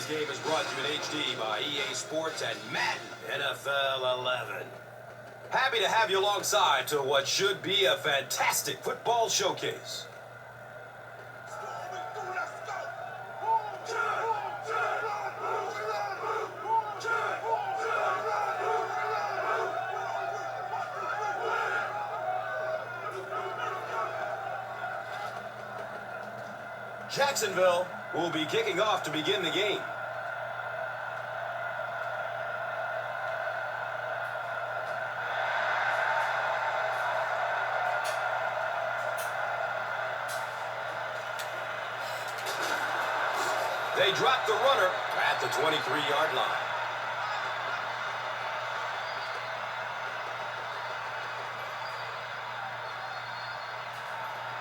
Today's game is brought to you in HD by EA Sports and MaddenNFL11. Happy to have you alongside to what should be a fantastic football showcase. Jacksonville will be kicking off to begin the game. They drop the runner at the 23-yard line.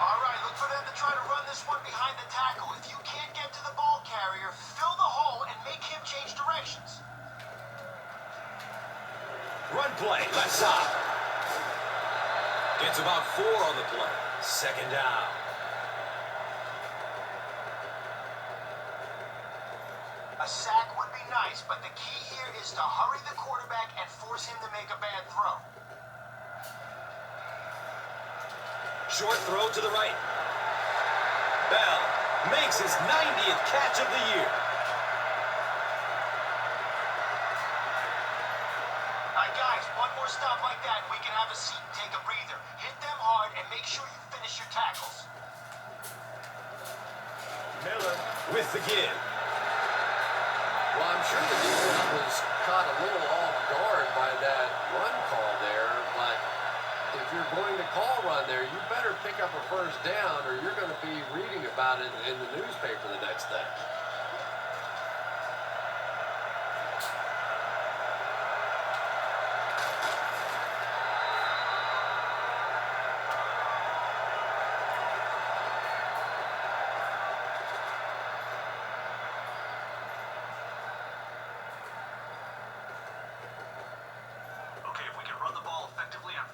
All right, look for them to try to run this one behind the tackle. If you can't get to the ball carrier, fill the hole and make him change directions. Run play, left side. Gets about 4 on the play. Second down. A sack would be nice, but the key here is to hurry the quarterback and force him to make a bad throw. Short throw to the right. Bell makes his 90th catch of the year. All right, guys, one more stop like that, and we can have a seat and take a breather. Hit them hard and make sure you finish your tackles. Miller with the give. Well, I'm sure the defense was caught a little off guard by that run call there, but if you're going to call run there, you better pick up a first down or you're going to be reading about it in the newspaper the next day.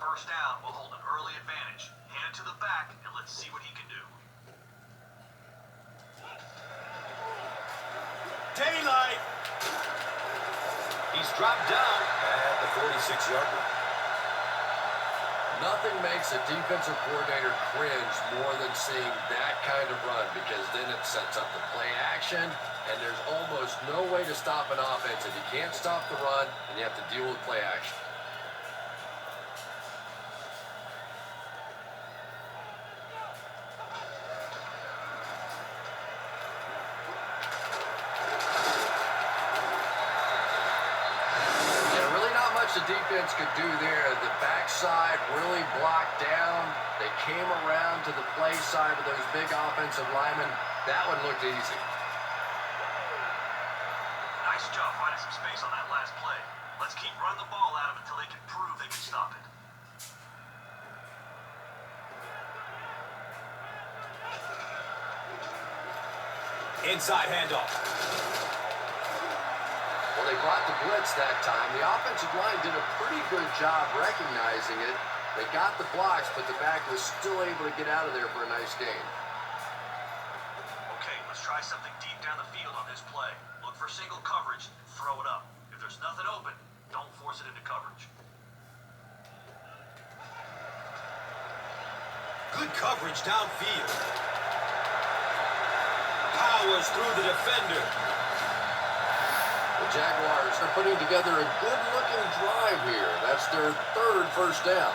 First down, we'll hold an early advantage. Hand it to the back, and let's see what he can do. Daylight. He's dropped down at the 46-yard line. Nothing makes a defensive coordinator cringe more than seeing that kind of run, because then it sets up the play action, and there's almost no way to stop an offense if you can't stop the run and you have to deal with play action. The defense could do there. The backside really blocked down. They came around to the play side with those big offensive linemen. That one looked easy. Nice job finding some space on that last play. Let's keep running the ball at them until they can prove they can stop it. Inside handoff. Well, they brought the blitz that time. The offensive line did a pretty good job recognizing it. They got the blocks, but the back was still able to get out of there for a nice gain. Okay, let's try something deep down the field on this play. Look for single coverage, throw it up. If there's nothing open, don't force it into coverage. Good coverage downfield. Powers through the defender. The Jaguars are putting together a good-looking drive here. That's their third first down.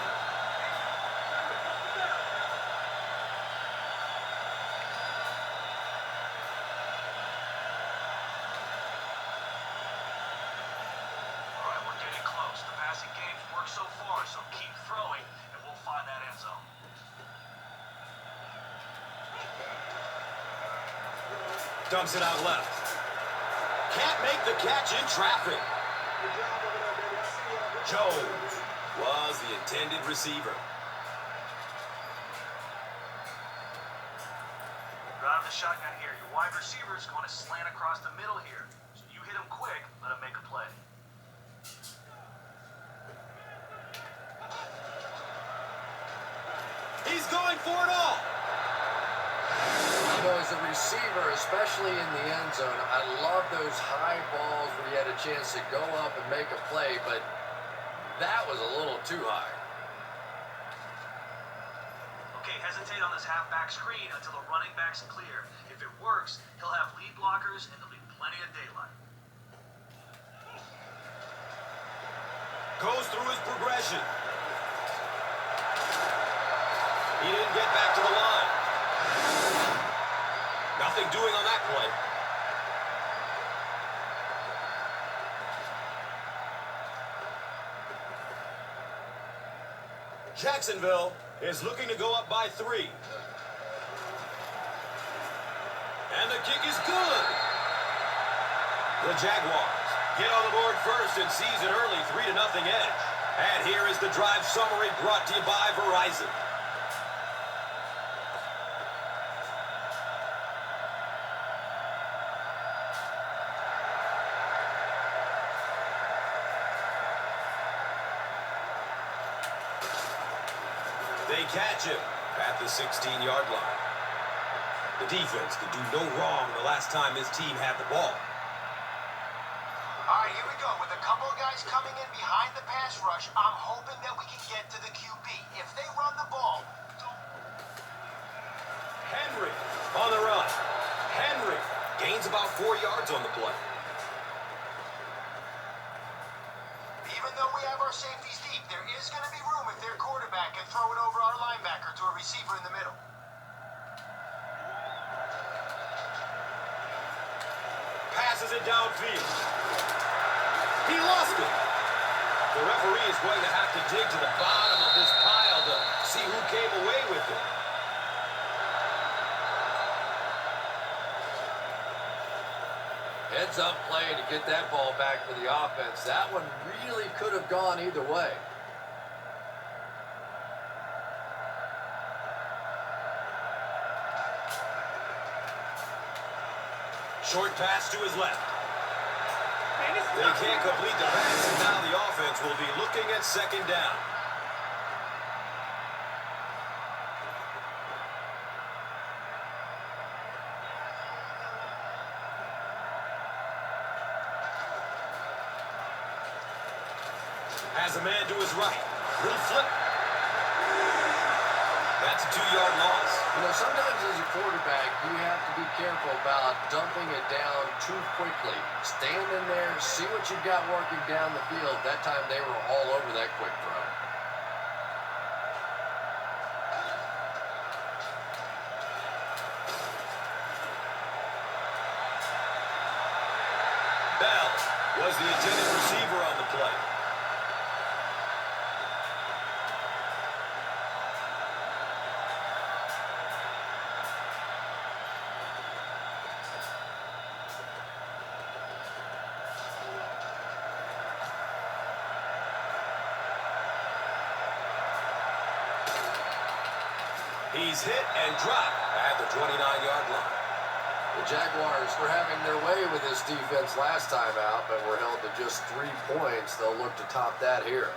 All right, we're getting close. The passing game's worked so far, so keep throwing, and we'll find that end zone. Dumps it out left. Can't make the catch in traffic. Jones was the intended receiver. Drive the shotgun here. Your wide receiver is going to slant across the middle here. So you hit him quick, let him make a play. He's going for it all. You know, as a receiver, especially in the end zone, I love those high balls where you had a chance to go up and make a play, but that was a little too high. Okay, hesitate on this halfback screen until the running back's clear. If it works, he'll have lead blockers and there'll be plenty of daylight. Goes through his progression. He didn't get back to the line. Nothing doing on that play. Jacksonville is looking to go up by 3. And the kick is good. The Jaguars get on the board first and seize an early 3-0 edge. And here is the drive summary brought to you by Verizon. They catch him at the 16-yard line. The defense could do no wrong the last time this team had the ball. All right, here we go. With a couple of guys coming in behind the pass rush, I'm hoping that we can get to the QB. If they run the ball... Henry on the run. Henry gains about 4 yards on the play. Even though we have our safeties deep, there is going to be room if their quarterback can throw it over our linebacker to a receiver in the middle. Passes it downfield. He lost it. The referee is going to have to dig to the bottom of this pile to see who came away with it. Heads up play to get that ball back for the offense. That one really could have gone either way. Short pass to his left. They can't complete the pass, and now the offense will be looking at second down. Has a man to his right. Little flip. That's a 2-yard loss. You know, sometimes as a quarterback, you have to be careful about dumping it down too quickly. Stand in there, see what you've got working down the field. That time they were all over that quick throw. Bell was the intended receiver on the play. He's hit and dropped at the 29-yard line. The Jaguars were having their way with this defense last time out, but were held to just 3 points. They'll look to top that here.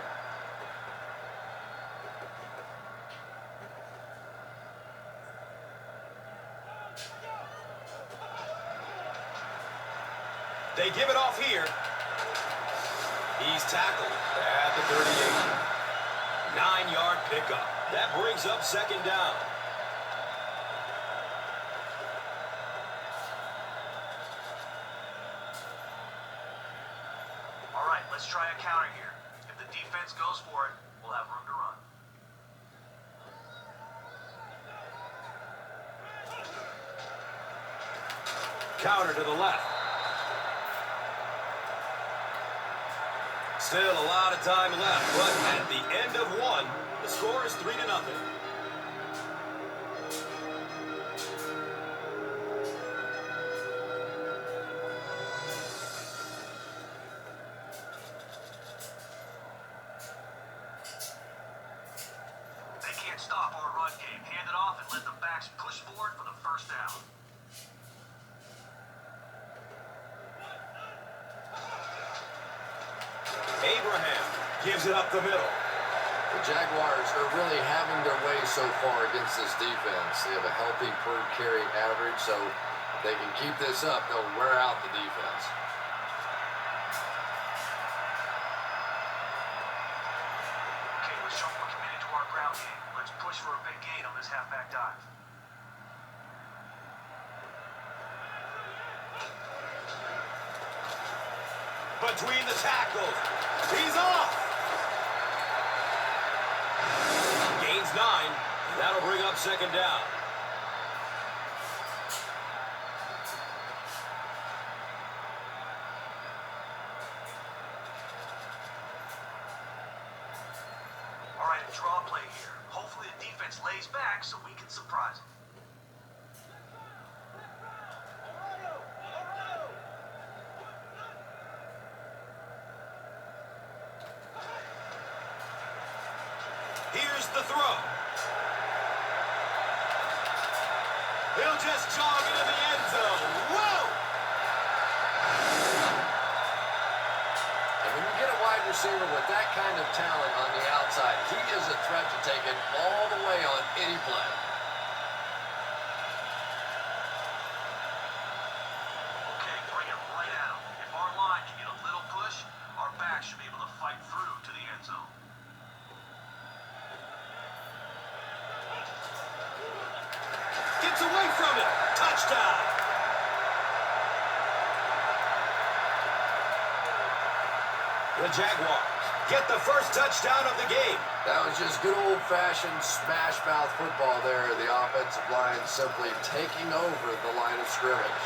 They give it off here. He's tackled at the 38. 9-yard pickup. That brings up second down. All right, let's try a counter here. If the defense goes for it, we'll have room to run. Counter to the left. Still a lot of time left, but at the end of one, the score is 3-0. They can't stop our run game. Hand it off and let the backs push forward for the first down. Abraham gives it up the middle. The Jaguars are really having their way so far against this defense. They have a healthy per carry average, so if they can keep this up, they'll wear out the defense. Okay, let's show them we're committed to our ground game. Let's push for a big gain on this halfback dive. Between the tackles. He's off. Gains 9. That'll bring up second down. All right, a draw play here. Hopefully the defense lays back so we can surprise them. Here's the throw. He'll just jog into the end zone. Whoa! And when you get a wide receiver with that kind of talent on the outside, he is a threat to take it all the way on any play. Okay, bring it right out. If our line can get a little push, our back should be able to fight through to the end zone. Gets away from it. Touchdown. The Jaguars get the first touchdown of the game. That was just good old-fashioned smash-mouth football there. The offensive line simply taking over the line of scrimmage.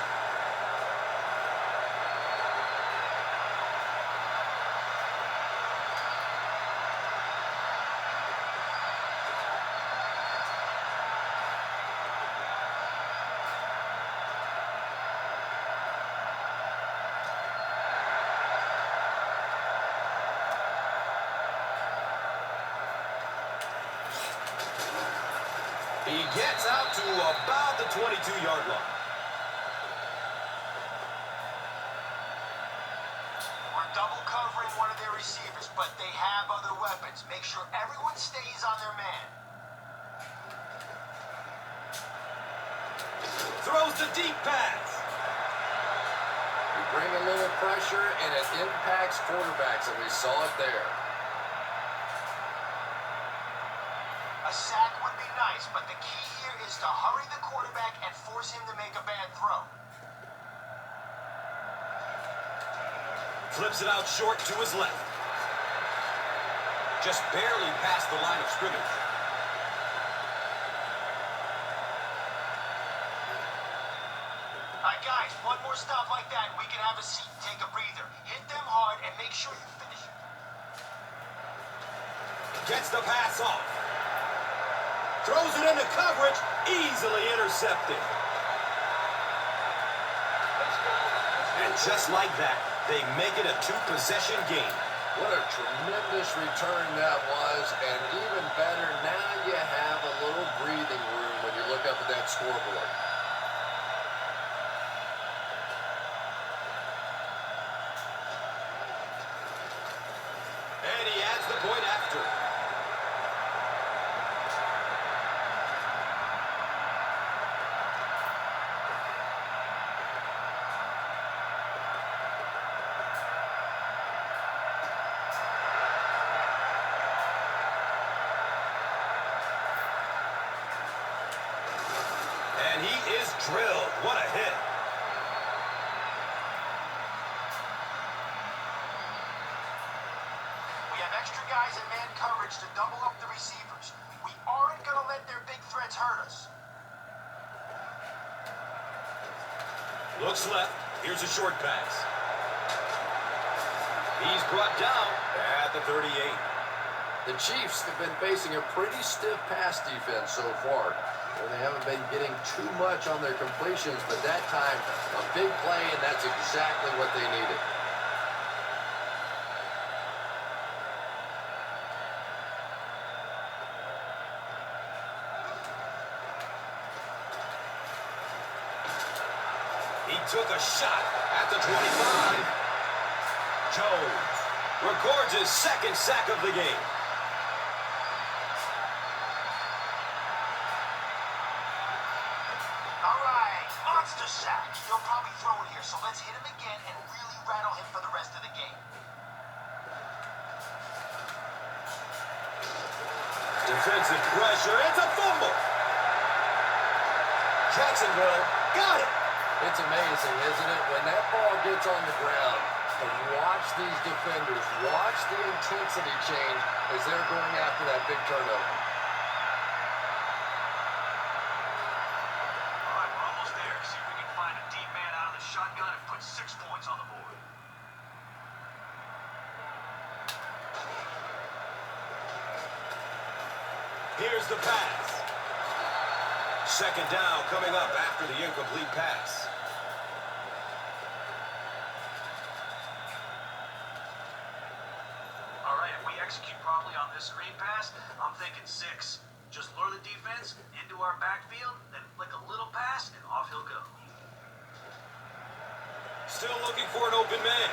He gets out to about the 22-yard line. We're double covering one of their receivers, but they have other weapons. Make sure everyone stays on their man. Throws the deep pass. You bring a little pressure, and it impacts quarterbacks, and we saw it there. A sack would be nice, but the key here is to hurry the quarterback and force him to make a bad throw. Flips it out short to his left. Just barely past the line of scrimmage. All right, guys, one more stop like that, and we can have a seat and take a breather. Hit them hard and make sure you finish it. Gets the pass off. Throws it into coverage. Easily intercepted. And just like that, they make it a two-possession game. What a tremendous return that was, and even better, now you have a little breathing room when you look up at that scoreboard. And he adds the point after. And he is drilled. What a hit. We have extra guys in man coverage to double up the receivers. We aren't going to let their big threats hurt us. Looks left. Here's a short pass. He's brought down at the 38. The Chiefs have been facing a pretty stiff pass defense so far. Well, they haven't been getting too much on their completions, but that time, a big play, and that's exactly what they needed. He took a shot at the 25. Jones records his second sack of the game. Defensive pressure. It's a fumble. Jacksonville got it. It's amazing, isn't it? When that ball gets on the ground, and watch these defenders, watch the intensity change as they're going after that big turnover. All right, we're almost there. See if we can find a deep man out of the shotgun and put 6 points on the board. Here's the pass. Second down coming up after the incomplete pass. All right, if we execute properly on this screen pass, I'm thinking 6. Just lure the defense into our backfield, then flick a little pass, and off he'll go. Still looking for an open man.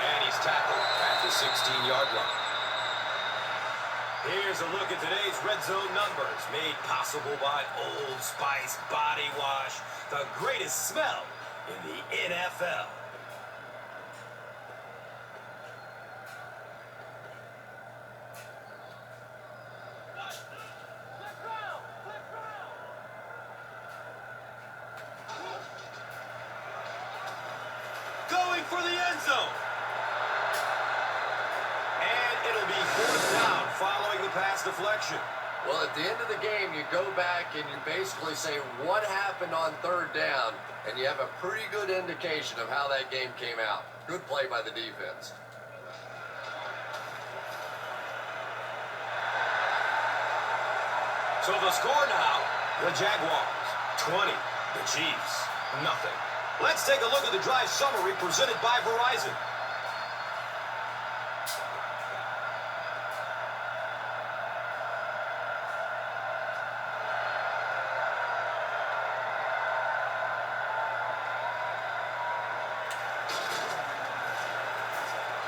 And he's tackled at the 16-yard line. Here's a look at today's red zone numbers, made possible by Old Spice Body Wash, the greatest smell in the NFL. Going for the end zone. And it'll be fourth down following the pass deflection. Well, at the end of the game, you go back and you basically say what happened on third down, and you have a pretty good indication of how that game came out. Good play by the defense. So the score now, the Jaguars 20, the Chiefs nothing. Let's take a look at the drive summary presented by Verizon.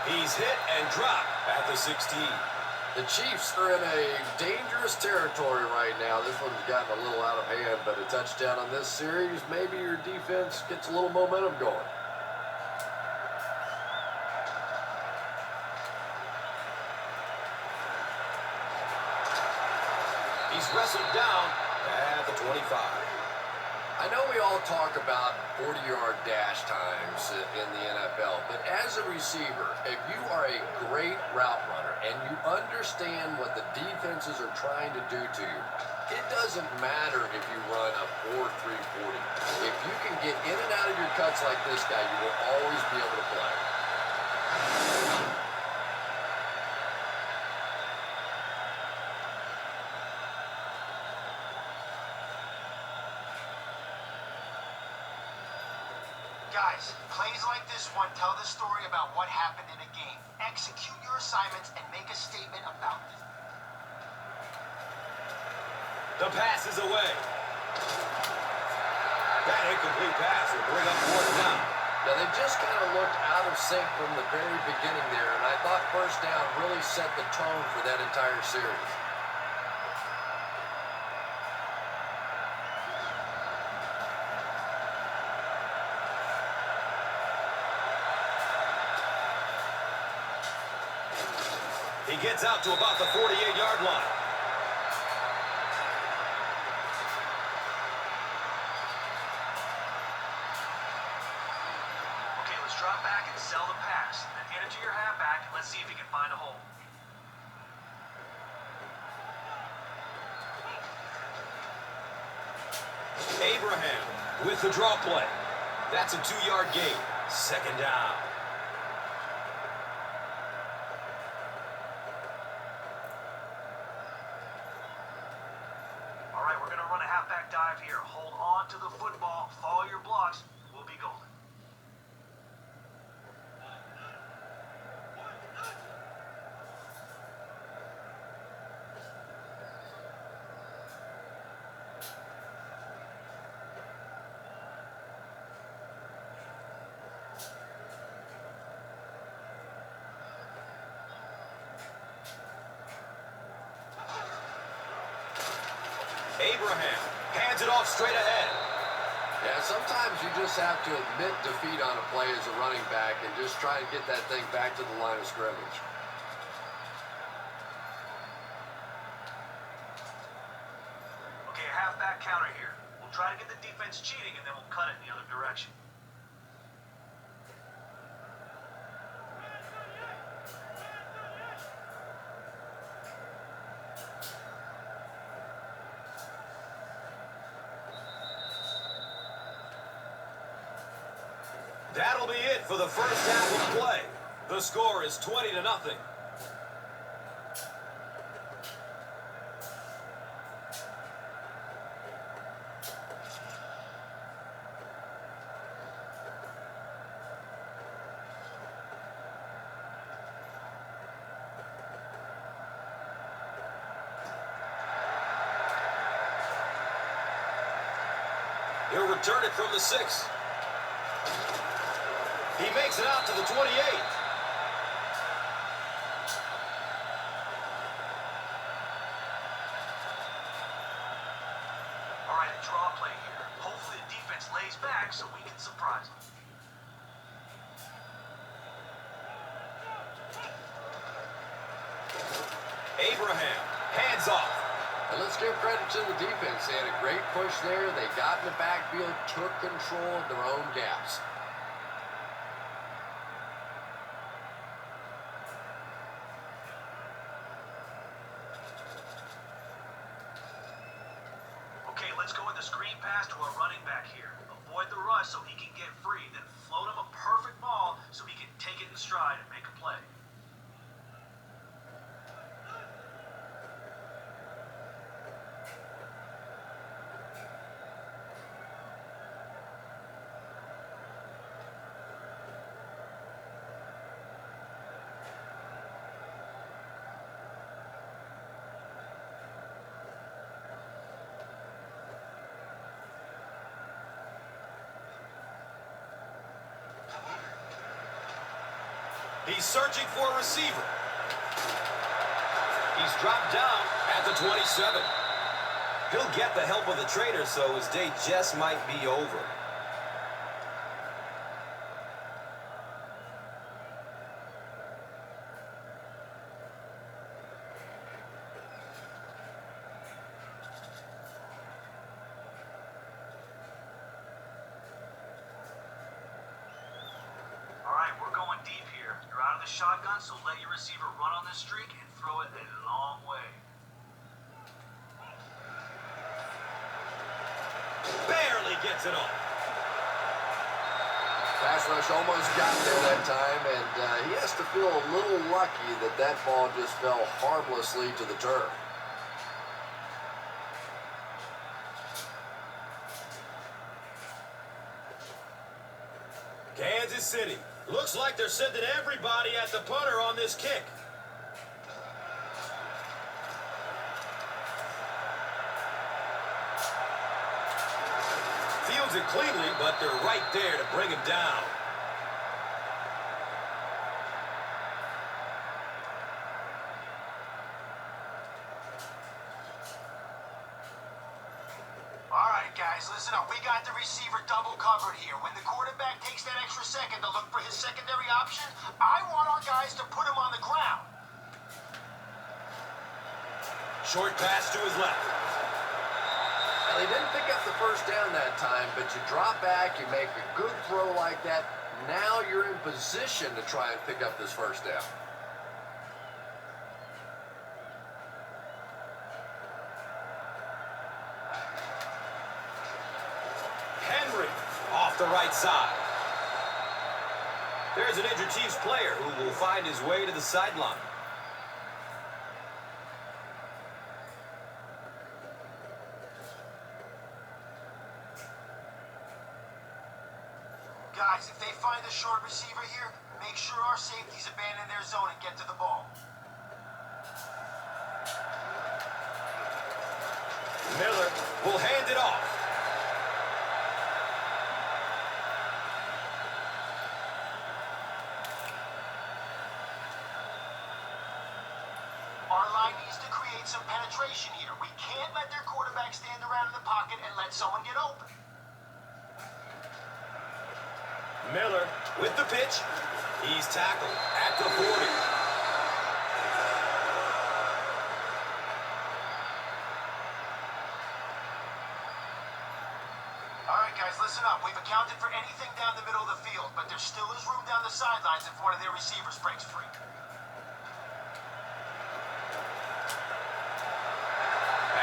He's hit and dropped at the 16. The Chiefs are in a dangerous territory right now. This one's gotten a little out of hand, but a touchdown on this series, maybe your defense gets a little momentum going. He's wrestled down at the 25. I know we all talk about 40-yard dash times in the NFL, but as a receiver, if you are a great route runner and you understand what the defenses are trying to do to you, it doesn't matter if you run a 4.340. If you can get in and out of your cuts like this guy, you will always be able to play. Guys, plays like this one tell the story about what happened in a game. Execute your assignments and make a statement about it. The pass is away. That incomplete pass will bring up fourth down. Now, they just kind of looked out of sync from the very beginning there, and I thought first down really set the tone for that entire series. He gets out to about the 48-yard line. Okay, let's drop back and sell the pass. Then hand it to your halfback, and let's see if he can find a hole. Abraham with the draw play. That's a 2-yard gain. Second down. All right, we're going to run a halfback dive here. Hold on to the football, follow your blocks. We'll be golden. Abraham hands it off straight ahead. Yeah, sometimes you just have to admit defeat on a play as a running back and just try and get that thing back to the line of scrimmage. halfback counter here. We'll try to get the defense cheating, and then we'll cut it in the other direction. That'll be it for the first half of play. The score is 20-0. He'll return it from the 6. He makes it out to the 28. All right, a draw play here. Hopefully the defense lays back so we can surprise them. Abraham, hands off. And let's give credit to the defense. They had a great push there. They got in the backfield, took control of their own gaps. Okay, let's go with the screen pass to our running back here. Avoid the rush so he can get free, then float him a perfect ball so he can take it in stride and make a play. He's searching for a receiver. He's dropped down at the 27. He'll get the help of the trainer, so his day just might be over. Shotgun, so let your receiver run on this streak and throw it a long way. Barely gets it off. Pass rush almost got there that time, and he has to feel a little lucky that that ball just fell harmlessly to the turf. Kansas City. Looks like they're sending everybody at the punter on this kick. Fields it cleanly, but they're right there to bring him down. All right, guys, listen up. We got the receiver double covered here. When the quarterback takes that extra second to look for his secondary option, I want our guys to put him on the ground. Short pass to his left. Now, they didn't pick up the first down that time, but you drop back, you make a good throw like that. Now you're in position to try and pick up this first down. Off the right side. There's an injured Chiefs player who will find his way to the sideline. Guys, if they find a short receiver here, make sure our safeties abandon their zone and get to the ball. Miller will hand it off. Our line needs to create some penetration here. We can't let their quarterback stand around in the pocket and let someone get open. Miller with the pitch. He's tackled at the 40. guys, listen up. We've accounted for anything down the middle of the field, but there still is room down the sidelines if one of their receivers breaks free.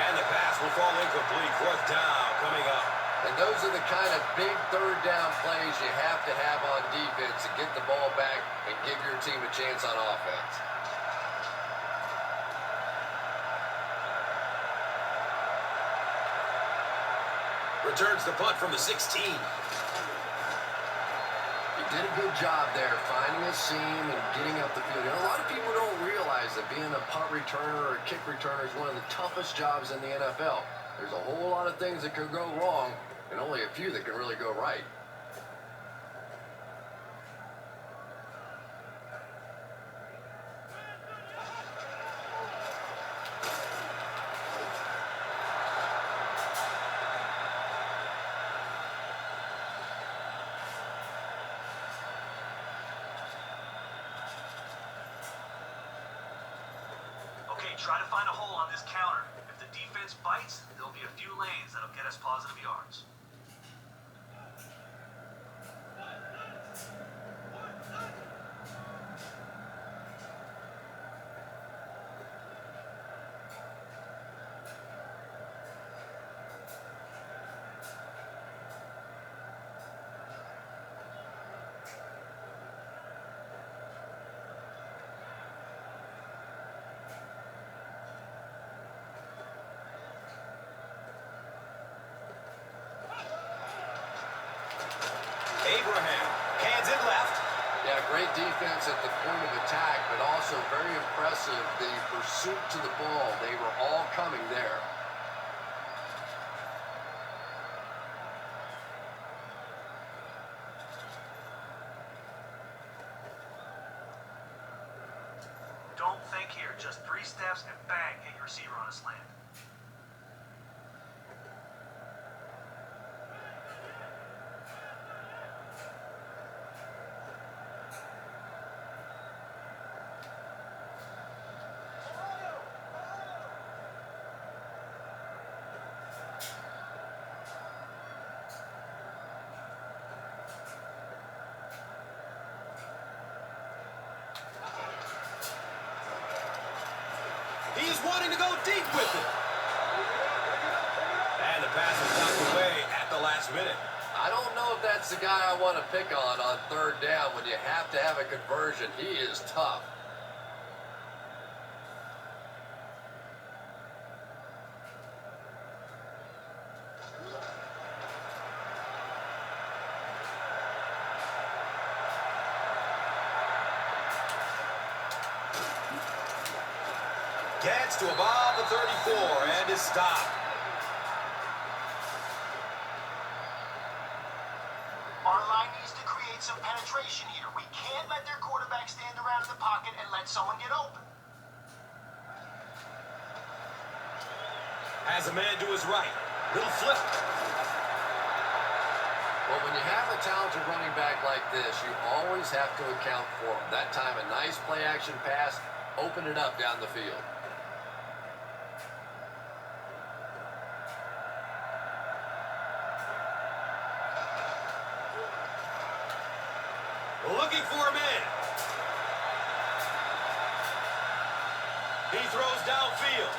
And the pass will fall incomplete. Fourth down coming up. And those are the kind of big third down plays you have to have on defense to get the ball back and give your team a chance on offense. Returns the punt from the 16. He did a good job there finding a seam and getting up the field. You know, a lot of people don't realize that being a punt returner or a kick returner is one of the toughest jobs in the NFL. There's a whole lot of things that could go wrong and only a few that can really go right. Okay, try to find a hole on this counter. If the defense bites, there'll be a few lanes that'll get us positive yards. Abraham hands it left. Yeah, great defense at the point of attack, but also very impressive the pursuit to the ball. They were all coming there. Don't think here. Just 3 steps and bang, hit your receiver on a slant. He's wanting to go deep with it. And the pass is knocked away at the last minute. I don't know if that's the guy I want to pick on third down when you have to have a conversion. He is tough. Gets to above the 34 and is stopped. Our line needs to create some penetration here. We can't let their quarterback stand around in the pocket and let someone get open. Has a man to his right. Little flip. Well, when you have a talented running back like this, you always have to account for him. That time, a nice play-action pass, open it up down the field. Looking for a man. He throws downfield.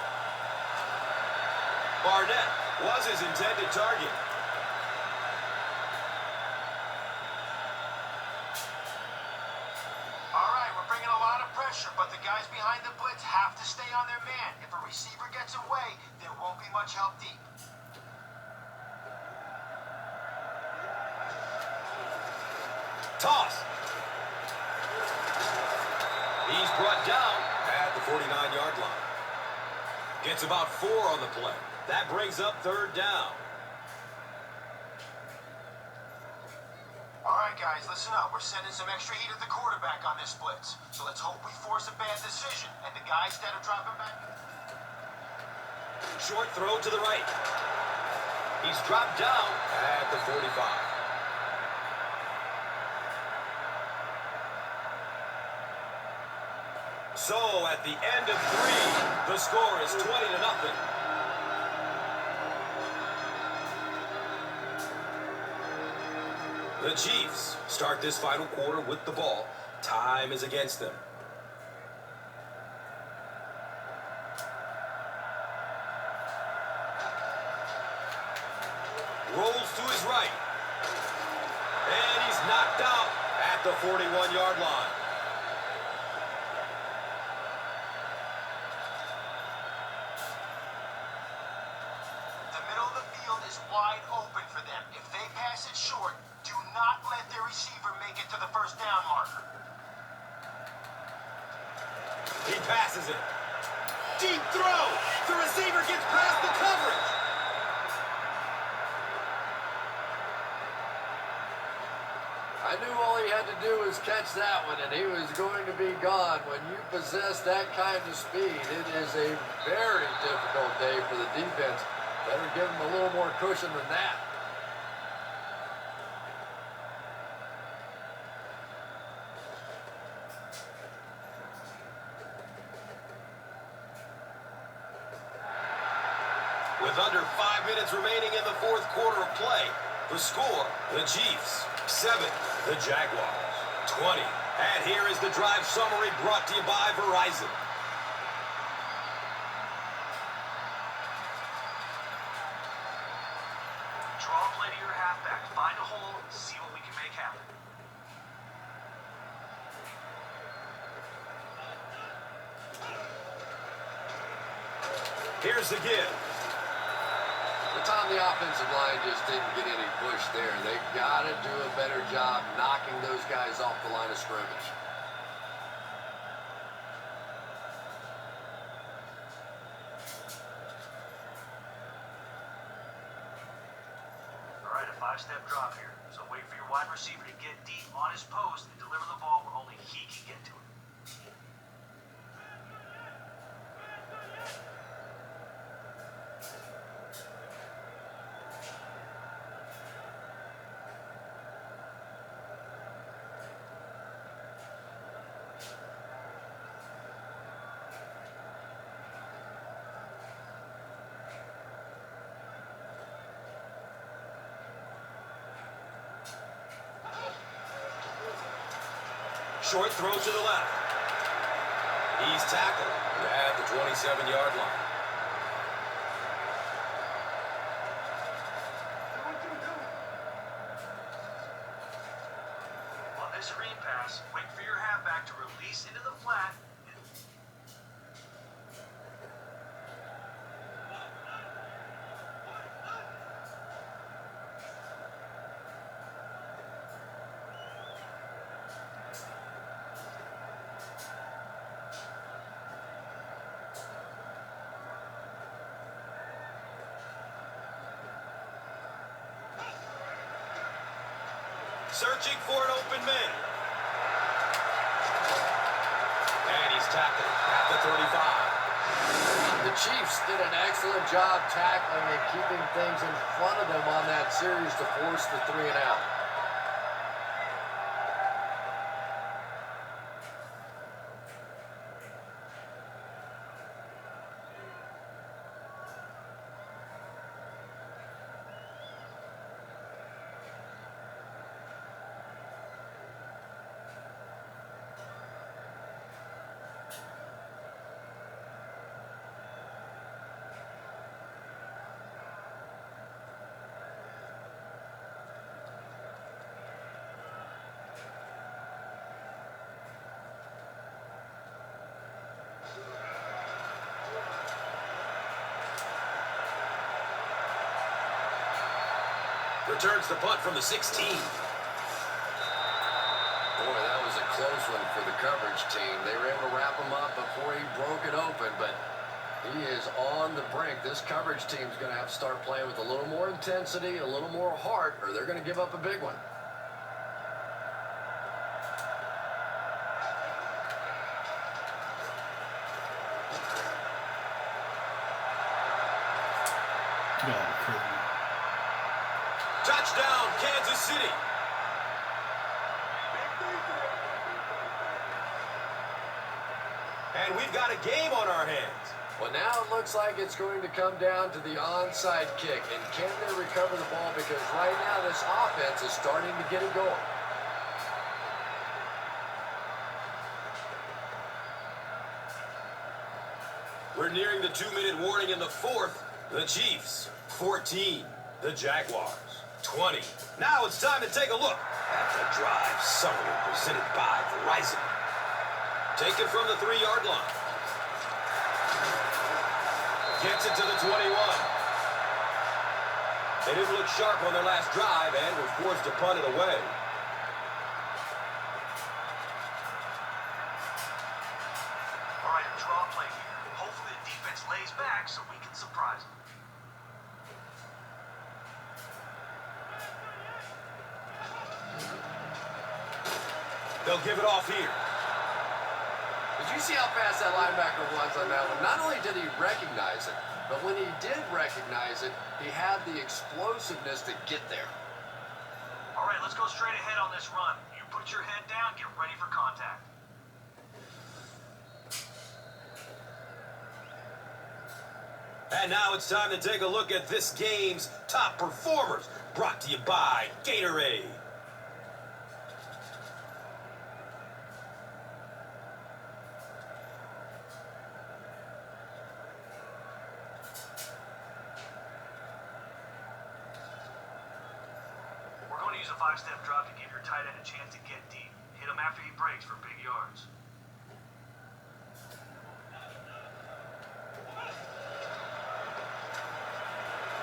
Barnett was his intended target. All right, we're bringing a lot of pressure, but the guys behind the blitz have to stay on their man. If a receiver gets away, there won't be much help deep. Toss. He's brought down at the 49-yard line. Gets about 4 on the play. That brings up third down. All right, guys, listen up. We're sending some extra heat at the quarterback on this blitz. So let's hope we force a bad decision. And the guys that are dropping back... Short throw to the right. He's dropped down at the 45. So, at the end of 3, the score is 20-0. The Chiefs start this final quarter with the ball. Time is against them. Rolls to his right. And he's knocked out at the 41-yard line. The middle of the field is wide open for them. If they pass it short, do not let their receiver make it to the first down marker. He passes it. Deep throw. The receiver gets past the coverage. I knew all he had to do was catch that one, and he was going to be gone. When you possess that kind of speed, it is a very difficult day for the defense. Better give him a little more cushion than that. With under 5 minutes remaining in the fourth quarter of play, the score, the Chiefs 7, the Jaguars 20. And here is the drive summary brought to you by Verizon. Draw a play to your halfback, find a hole, see what we can make happen. Here's the give. The time the offensive line just didn't get any push there. They got to do a better job knocking those guys off the line of scrimmage. All right, a 5-step drop here. So wait for your wide receiver to get deep on his post and deliver the ball where only he can get to it. Short throw to the left. He's tackled at the 27-yard line. On this screen pass, wait for your halfback to release into the flat. Searching for an open man. And he's tackled at the 35. The Chiefs did an excellent job tackling and keeping things in front of them on that series to force the 3 and out. Returns the punt from the 16. Boy, that was a close one for the coverage team. They were able to wrap him up before he broke it open, but he is on the brink. This coverage team is going to have to start playing with a little more intensity, a little more heart, or they're going to give up a big one. Touchdown, Kansas City. And we've got a game on our hands. Well, now it looks like it's going to come down to the onside kick. And can they recover the ball? Because right now this offense is starting to get it going. We're nearing the 2-minute warning in the fourth. The Chiefs, 14. The Jaguars, 20. Now it's time to take a look at the drive summary presented by Verizon. Taken from the 3-yard line. Gets it to the 21. They didn't look sharp on their last drive and were forced to punt it away. All right, a draw play here. Hopefully the defense lays back so we can surprise them. They'll give it off here. Did you see how fast that linebacker was on that one? Not only did he recognize it, but when he did recognize it, he had the explosiveness to get there. All right, let's go straight ahead on this run. You put your head down, get ready for contact. And now it's time to take a look at this game's top performers, brought to you by Gatorade. We're going to use a 5-step drop to give your tight end a chance to get deep. Hit him after he breaks for big yards.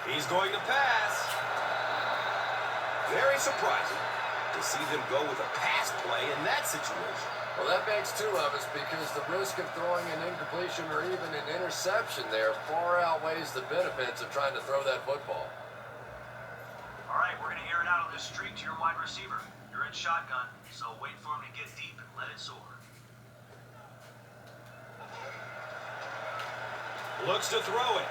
He's going to pass. Very surprising to see them go with a pass play in that situation. Well, that makes two of us because the risk of throwing an incompletion or even an interception there far outweighs the benefits of trying to throw that football. All right, we're going to air it out on this streak to your wide receiver. You're in shotgun, so wait for him to get deep and let it soar. Looks to throw it.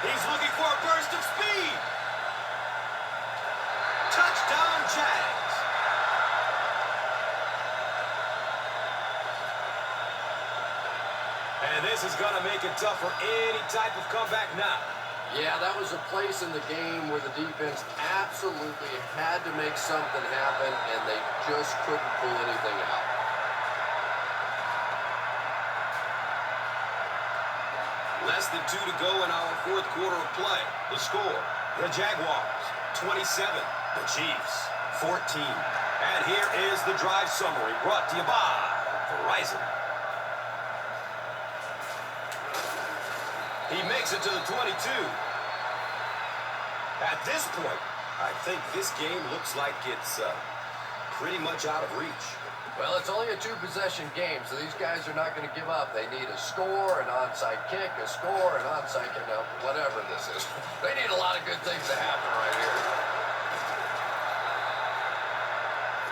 He's looking for a burst of speed. Touchdown, Jags. And this is going to make it tough for any type of comeback now. Yeah, that was a place in the game where the defense absolutely had to make something happen, and they just couldn't pull anything out. Less than 2 to go in our fourth quarter of play. The score, the Jaguars, 27. The Chiefs, 14. And here is the drive summary brought to you by Verizon. He makes it to the 22. At this point, I think this game looks like it's pretty much out of reach. Well, it's only a 2-possession game, so these guys are not going to give up. They need a score, an onside kick, a score, an onside kick, now, whatever this is. They need a lot of good things to happen right here.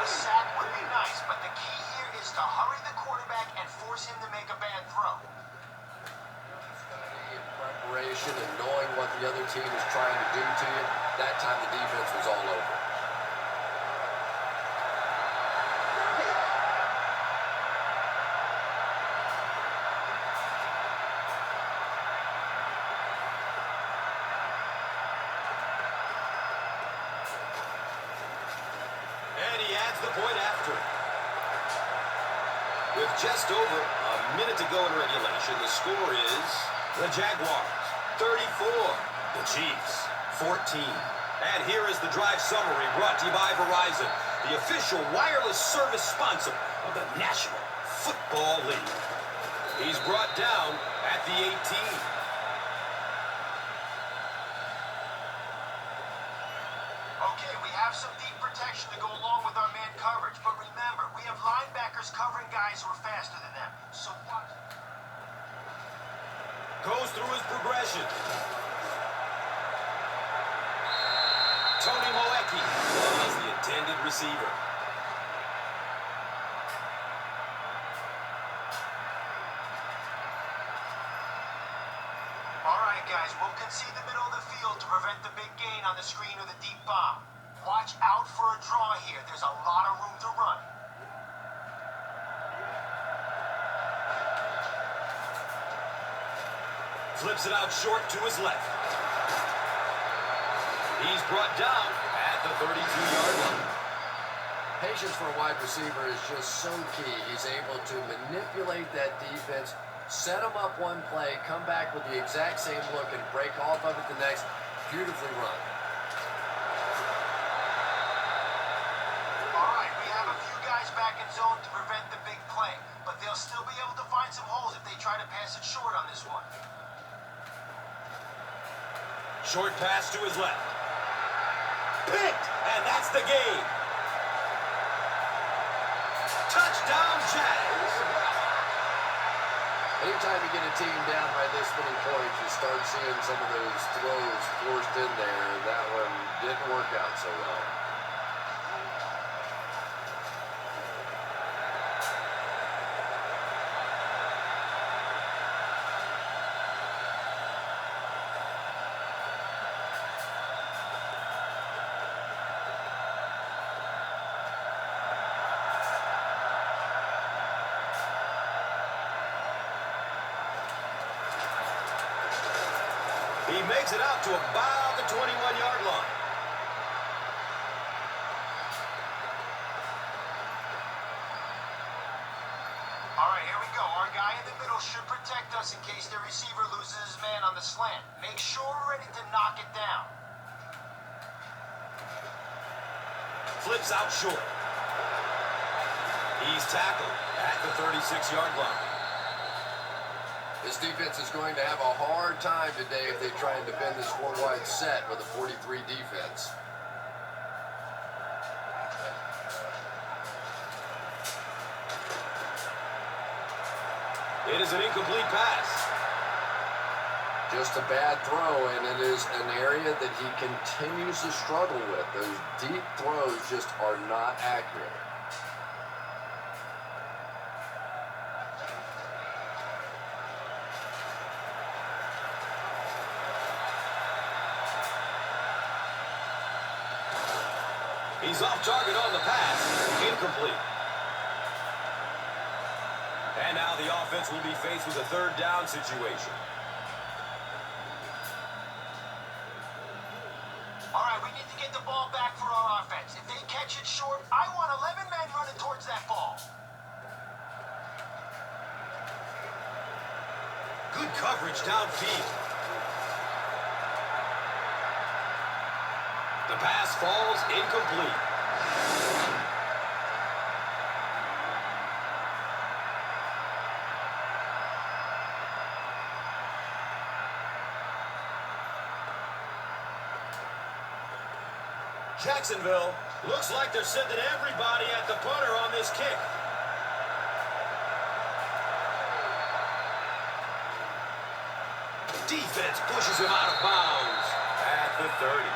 A sack would be nice, but the key here is to hurry the quarterback and force him to make a bad throw. Study and preparation and knowing what the other team is trying to do to you, that time the defense was all over. Point after. With just over a minute to go in regulation, the score is the Jaguars, 34. The Chiefs, 14. And here is the drive summary brought to you by Verizon, the official wireless service sponsor of the National Football League. He's brought down at the 18. Okay, we have some deep protection to go along with our man coverage, but remember, we have linebackers covering guys who are faster than them. So watch. Goes through his progression. Tony Moecki was the intended receiver. All right, guys, we'll concede the middle of the field to prevent the big gain on the screen or the deep bomb. Watch out for a draw here. There's a lot of room to run. Flips it out short to his left. He's brought down at the 32-yard line. Patience for a wide receiver is just so key. He's able to manipulate that defense, set them up one play, come back with the exact same look, and break off of it the next. Beautifully run. All right, we have a few guys back in zone to prevent the big play, but they'll still be able to find some holes if they try to pass it short on this one. Short pass to his left. Picked, and that's the game. Touchdown, Jags. Anytime you get a team down by this many points, you start seeing some of those throws forced in there. That one didn't work out so well. He makes it out to about the 21-yard line. All right, here we go. Our guy in the middle should protect us in case the receiver loses his man on the slant. Make sure we're ready to knock it down. Flips out short. He's tackled at the 36-yard line. This defense is going to have a hard time today if they try and defend this four-wide set with a 43 defense. It is an incomplete pass. Just a bad throw, and it is an area that he continues to struggle with. Those deep throws just are not accurate. He's off target on the pass. Incomplete. And now the offense will be faced with a third down situation. All right, we need to get the ball back for our offense. If they catch it short, I want 11 men running towards that ball. Good coverage downfield. The pass falls incomplete. Jacksonville looks like they're sending everybody at the punter on this kick. Defense pushes him out of bounds at the 30.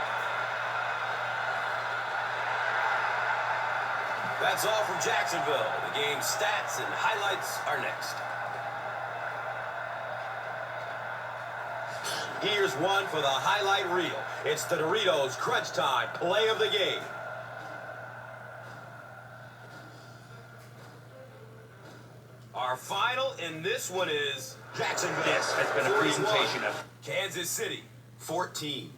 That's all from Jacksonville. The game's stats and highlights are next. Here's one for the highlight reel. It's the Doritos Crunch Time play of the game. Our final in this one is Jacksonville. This has been a 41, presentation of Kansas City 14.